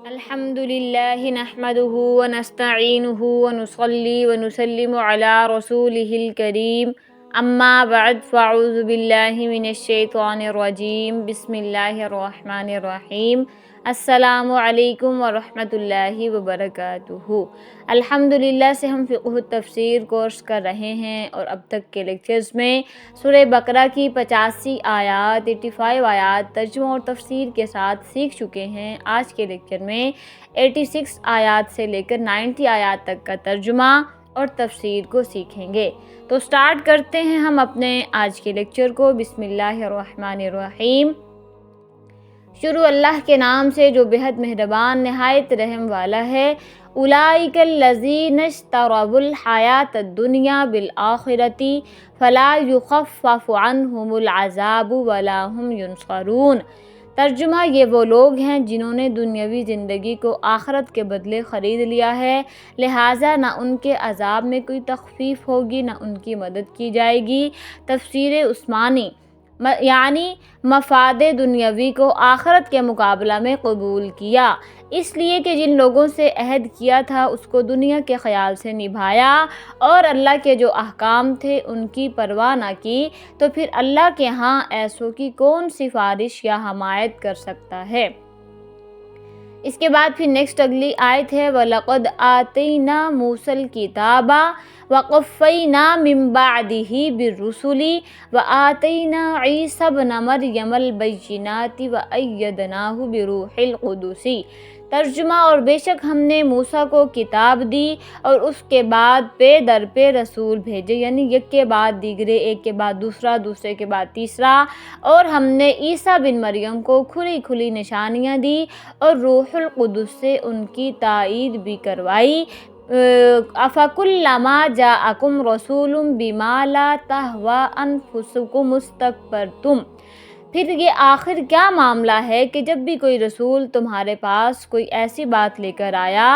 الحمدللہ نحمدہ ونستعینہ ونصلی ونسلم علی رسولہ الکریم اما بعد فاعوذ باللہ من الشیطان الرجیم بسم اللہ الرحمن الرحیم السلام علیکم ورحمۃ اللہ وبرکاتہ۔ الحمدللہ سے ہم فقہ التفسیر کورس کر رہے ہیں اور اب تک کے لیکچرز میں سورہ بقرہ کی 85 آیات 85 آیات ترجمہ اور تفسیر کے ساتھ سیکھ چکے ہیں۔ آج کے لیکچر میں 86 آیات سے لے کر 90 آیات تک کا ترجمہ اور تفسیر کو سیکھیں گے۔ تو سٹارٹ کرتے ہیں ہم اپنے آج کے لیکچر کو۔ بسم اللہ الرحمن الرحیم۔ شروع اللہ کے نام سے جو بہت مہربان نہایت رحم والا ہے۔ اولئک الذین اشتروا الحیاۃ الدنیا بالآخرۃ فلا یخفف عنہم العذاب ولا هم ینصرون۔ ترجمہ، یہ وہ لوگ ہیں جنہوں نے دنیاوی زندگی کو آخرت کے بدلے خرید لیا ہے، لہٰذا نہ ان کے عذاب میں کوئی تخفیف ہوگی نہ ان کی مدد کی جائے گی۔ تفسیر عثمانی، یعنی مفاد دنیاوی کو آخرت کے مقابلہ میں قبول کیا، اس لیے کہ جن لوگوں سے عہد کیا تھا اس کو دنیا کے خیال سے نبھایا اور اللہ کے جو احکام تھے ان کی پرواہ نہ کی، تو پھر اللہ کے ہاں ایسوں کی کون سفارش یا حمایت کر سکتا ہے۔ اس کے بعد پھر نیکسٹ اگلی آیت ہے وَلَقَدْ آتَيْنَا مُوسَى الْكِتَابَ وَقَفَّيْنَا مِن بَعْدِهِ بِالرُّسُلِ وَآتَيْنَا عِيسَى ابْنَ مَرْيَمَ الْبَيِّنَاتِ وَأَيَّدْنَاهُ بِرُوحِ الْقُدُسِ۔ ترجمہ، اور بے شک ہم نے موسیٰ کو کتاب دی اور اس کے بعد پہ در پہ رسول بھیجے، یعنی یک کے بعد دیگرے، ایک کے بعد دوسرا، دوسرے کے بعد تیسرا، اور ہم نے عیسیٰ بن مریم کو کھلی کھلی نشانیاں دی اور روح القدس سے ان کی تائید بھی کروائی۔ أَفَكُلَّمَا جَاءَكُمْ رَسُولٌ بِمَا لَا تَهْوَىٰ أَنفُسُكُمُ اسْتَكْبَرْتُمْ۔ پھر یہ آخر کیا معاملہ ہے کہ جب بھی کوئی رسول تمہارے پاس کوئی ایسی بات لے کر آیا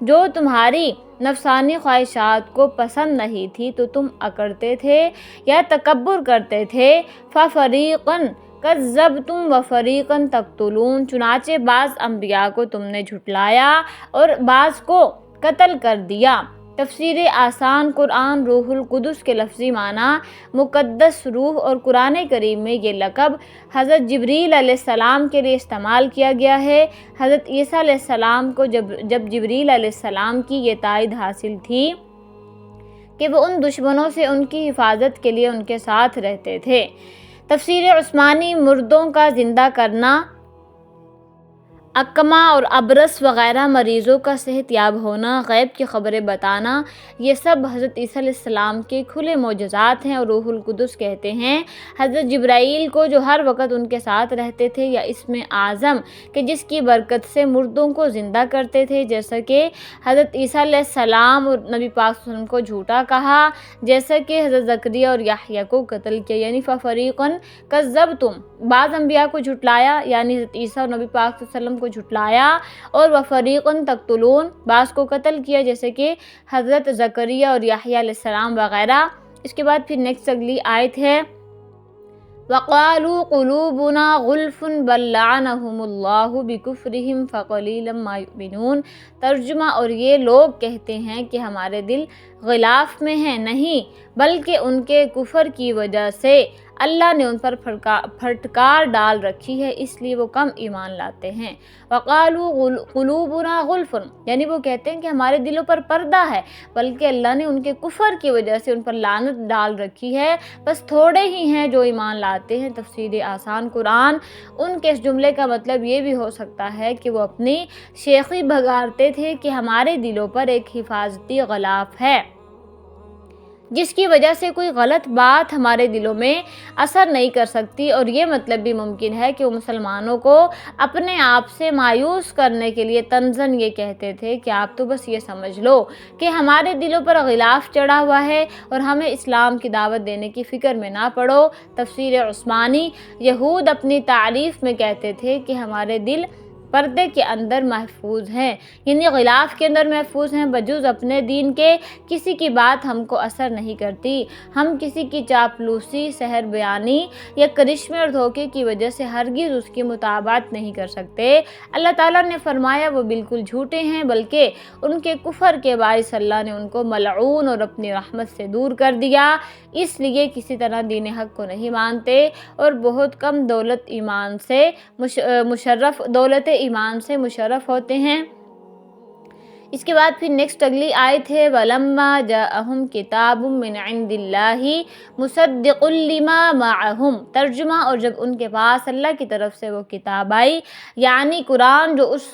جو تمہاری نفسانی خواہشات کو پسند نہیں تھی تو تم اکڑتے تھے یا تکبر کرتے تھے۔ فَفَرِيقًا کذبتم وفریقاً تقتلون، چنانچہ بعض انبیاء کو تم نے جھٹلایا اور بعض کو قتل کر دیا۔ تفسیر آسان قرآن روح القدس کے لفظی معنی مقدس روح، اور قرآن کریم میں یہ لقب حضرت جبریل علیہ السلام کے لیے استعمال کیا گیا ہے۔ حضرت عیسیٰ علیہ السلام کو جب جبریل علیہ السلام کی یہ تائید حاصل تھی کہ وہ ان دشمنوں سے ان کی حفاظت کے لیے ان کے ساتھ رہتے تھے۔ تفسیر عثمانی، مردوں کا زندہ کرنا، اکما اور ابرص وغیرہ مریضوں کا صحت یاب ہونا، غیب کی خبریں بتانا، یہ سب حضرت عیسیٰ علیہ السلام کے کھلے معجزات ہیں۔ اور روح القدس کہتے ہیں حضرت جبرائیل کو جو ہر وقت ان کے ساتھ رہتے تھے، یا اسم اعظم کہ جس کی برکت سے مردوں کو زندہ کرتے تھے، جیسا کہ حضرت عیسیٰ علیہ السلام اور نبی پاک صلی اللہ علیہ وسلم کو جھوٹا کہا، جیسا کہ حضرت زکریا اور یحییٰ کو قتل کیا، یعنی فَفَرِيقًا کذبتم، بعض انبیاء کو جھٹلایا یعنی حضرت عیسیٰ اور نبی پاک صلی اللہ علیہ وسلم کو جھٹلایا، اور وفریقاً تقتلون، بعض کو قتل کیا جیسے کہ حضرت زکریا اور یحییٰ علیہ السلام وغیرہ۔ اس کے بعد پھر نیکسٹ اگلی آیت ہے وَقَالُوا قُلُوبُنَا غُلْفٌ بَل لَّعَنَهُمُ اللَّهُ بِكُفْرِهِمْ فَقَلِيلًا مَّا يُؤْمِنُونَ۔ ترجمہ، اور یہ لوگ کہتے ہیں کہ ہمارے دل غلاف میں ہیں، نہیں بلکہ ان کے کفر کی وجہ سے اللہ نے ان پر پھٹکار ڈال رکھی ہے، اس لیے وہ کم ایمان لاتے ہیں۔ وَقَالُوا قُلُوبُنَا غُلْفٌ، یعنی وہ کہتے ہیں کہ ہمارے دلوں پر پردہ ہے، بلکہ اللہ نے ان کے کفر کی وجہ سے ان پر لعنت ڈال رکھی ہے، بس تھوڑے ہی ہیں جو ایمان لاتے ہیں۔ تفسیر آسان قرآن، ان کے اس جملے کا مطلب یہ بھی ہو سکتا ہے کہ وہ اپنی شیخی بھگارتے تھے کہ ہمارے دلوں پر ایک حفاظتی غلاف ہے جس کی وجہ سے کوئی غلط بات ہمارے دلوں میں اثر نہیں کر سکتی، اور یہ مطلب بھی ممکن ہے کہ وہ مسلمانوں کو اپنے آپ سے مایوس کرنے کے لیے طنزاً یہ کہتے تھے کہ آپ تو بس یہ سمجھ لو کہ ہمارے دلوں پر غلاف چڑھا ہوا ہے اور ہمیں اسلام کی دعوت دینے کی فکر میں نہ پڑو۔ تفسیر عثمانی، یہود اپنی تعریف میں کہتے تھے کہ ہمارے دل پردے کے اندر محفوظ ہیں، یعنی غلاف کے اندر محفوظ ہیں، بجز اپنے دین کے کسی کی بات ہم کو اثر نہیں کرتی۔ ہم کسی کی چاپلوسی، سحر بیانی یا کرشمے اور دھوکے کی وجہ سے ہرگز اس کی متابعت نہیں کر سکتے۔ اللہ تعالیٰ نے فرمایا وہ بالکل جھوٹے ہیں، بلکہ ان کے کفر کے باعث اللہ نے ان کو ملعون اور اپنی رحمت سے دور کر دیا، اس لیے کسی طرح دین حق کو نہیں مانتے اور بہت کم دولت ایمان سے مشرف ہوتے ہیں۔ اس کے بعد پھر نیکسٹ اگلی آیت ہے وَلَمَّا جَاءَهُمْ كِتَابٌ مِّنْ عِندِ اللَّهِ مُصَدِّقٌ لِّمَا مَعَهُمْ، ترجمہ، اور جب ان کے پاس اللہ کی طرف سے وہ کتاب آئی، یعنی قرآن، جو اس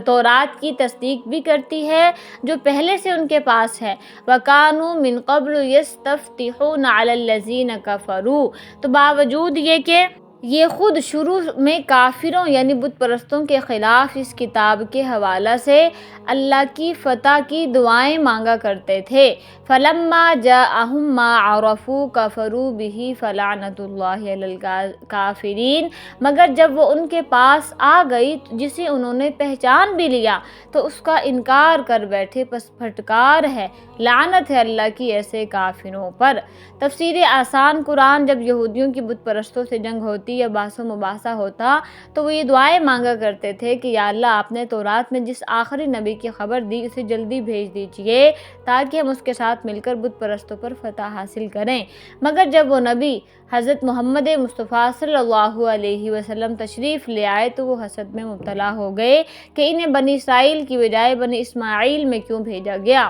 تورات کی تصدیق بھی کرتی ہے جو پہلے سے ان کے پاس ہے۔ وَكَانُوا مِن قَبْلُ يَسْتَفْتِحُونَ عَلَى الَّذِينَ كَفَرُوا، تو باوجود یہ کہ یہ خود شروع میں کافروں یعنی بت پرستوں کے خلاف اس کتاب کے حوالہ سے اللہ کی فتح کی دعائیں مانگا کرتے تھے۔ فَلَمَّا جَاءَهُم مَّا عَرَفُوا كَفَرُوا بِهِ فَلَعْنَةُ اللَّهِ عَلَى الْكَافِرِينَ، مگر جب وہ ان کے پاس آ گئی جسے انہوں نے پہچان بھی لیا تو اس کا انکار کر بیٹھے، پس پھٹکار ہے، لعنت ہے اللہ کی ایسے کافروں پر۔ تفسیر آسان قرآن، جب یہودیوں کی بت پرستوں سے جنگ ہوتی یا بحث و مباحثہ ہوتا تو وہ یہ دعائیں مانگا کرتے تھے کہ یا اللہ آپ نے تورات میں جس آخری نبی کی خبر دی اسے جلدی بھیج دیجئے تاکہ ہم اس کے ساتھ مل کر بت پرستوں پر فتح حاصل کریں۔ مگر جب وہ نبی حضرت محمد مصطفیٰ صلی اللہ علیہ وسلم تشریف لے آئے تو وہ حسد میں مبتلا ہو گئے کہ انہیں بنی اسرائیل کی بجائے بنی اسماعیل میں کیوں بھیجا گیا۔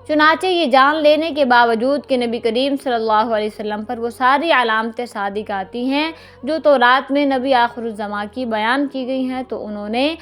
چنانچہ یہ جان لینے کے باوجود کہ نبی کریم صلی اللہ علیہ وسلم پر وہ ساری علامتیں صادق آتی ہیں جو تورات میں نبی آخر الزماں کی بیان کی گئی ہیں، تو انہوں نے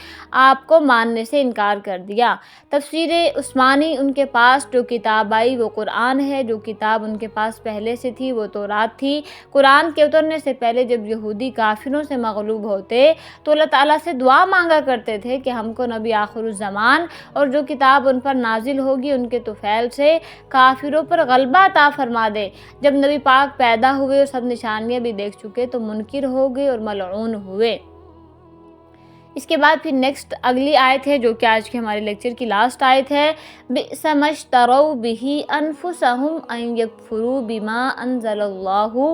آپ کو ماننے سے انکار کر دیا۔ تفسیر عثمانی، ان کے پاس جو کتاب آئی وہ قرآن ہے، جو کتاب ان کے پاس پہلے سے تھی وہ تورات تھی۔ قرآن کے اترنے سے پہلے جب یہودی کافروں سے مغلوب ہوتے تو اللہ تعالیٰ سے دعا مانگا کرتے تھے کہ ہم کو نبی آخر الزمان اور جو کتاب ان پر نازل ہوگی ان کے طفیل سے کافروں پر غلبہ عطا فرما دے۔ جب نبی پاک پیدا ہوئے اور سب نشانیاں بھی دیکھ چکے تو منکر ہو گئے اور ملعون ہوئے۔ اس کے بعد پھر نیکسٹ اگلی آیت ہے جو کہ آج کے ہمارے لیکچر کی لاسٹ آیت ہے بئس ما اشتروا به انفسهم ان يكفروا بما انزل الله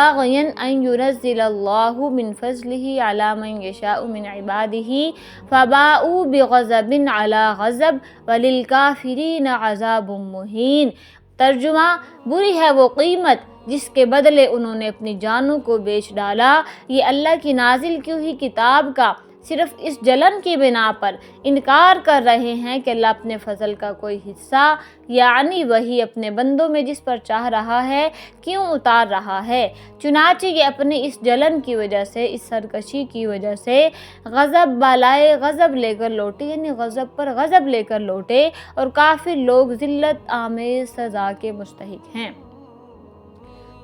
بغيا ان ينزل الله من فضله على من يشاء من عباده فباءوا بغضب على غضب وللكافرين عذاب مهين، ترجمہ، بری ہے وہ قیمت جس کے بدلے انہوں نے اپنی جانوں کو بیچ ڈالا، یہ اللہ کی نازل کی ہوئی کتاب کا صرف اس جلن کی بنا پر انکار کر رہے ہیں کہ اللہ اپنے فضل کا کوئی حصہ یعنی وہی اپنے بندوں میں جس پر چاہ رہا ہے کیوں اتار رہا ہے۔ چنانچہ یہ اپنی اس جلن کی وجہ سے، اس سرکشی کی وجہ سے غضب بالائے غضب لے کر لوٹے، یعنی غضب پر غضب لے کر لوٹے، اور کافر لوگ ذلت آمیز سزا کے مستحق ہیں۔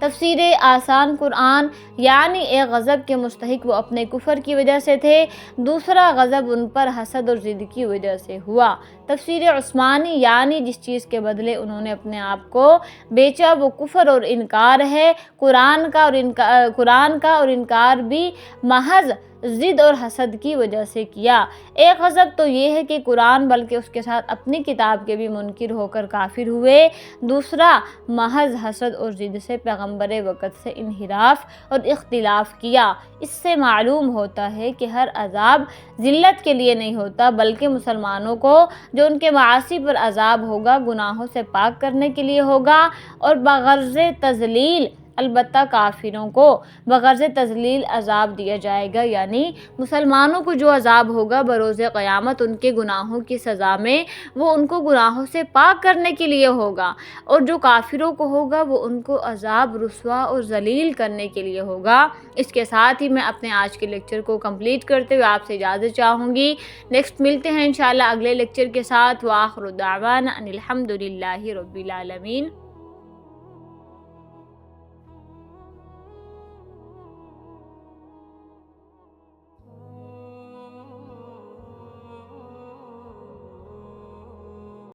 تفسیر آسان قرآن، یعنی ایک غضب کے مستحق وہ اپنے کفر کی وجہ سے تھے، دوسرا غضب ان پر حسد اور ضد کی وجہ سے ہوا۔ تفسیر عثمانی، یعنی جس چیز کے بدلے انہوں نے اپنے آپ کو بیچا وہ کفر اور انکار ہے۔ قرآن کا اور انکار بھی محض ضد اور حسد کی وجہ سے کیا۔ ایک غضب تو یہ ہے کہ قرآن بلکہ اس کے ساتھ اپنی کتاب کے بھی منکر ہو کر کافر ہوئے، دوسرا محض حسد اور ضد سے پیغمبر وقت سے انحراف اور اختلاف کیا۔ اس سے معلوم ہوتا ہے کہ ہر عذاب ذلت کے لیے نہیں ہوتا بلکہ مسلمانوں کو جو ان کے معاصی پر عذاب ہوگا گناہوں سے پاک کرنے کے لیے ہوگا، اور بغرض تذلیل، البتہ کافروں کو بغرض تذلیل عذاب دیا جائے گا، یعنی مسلمانوں کو جو عذاب ہوگا بروز قیامت ان کے گناہوں کی سزا میں وہ ان کو گناہوں سے پاک کرنے کے لیے ہوگا، اور جو کافروں کو ہوگا وہ ان کو عذاب رسوا اور ذلیل کرنے کے لیے ہوگا۔ اس کے ساتھ ہی میں اپنے آج کے لیکچر کو کمپلیٹ کرتے ہوئے آپ سے اجازت چاہوں گی۔ نیکسٹ ملتے ہیں انشاءاللہ اگلے لیکچر کے ساتھ۔ وآخر دعوانا ان الحمد للہ رب العالمین۔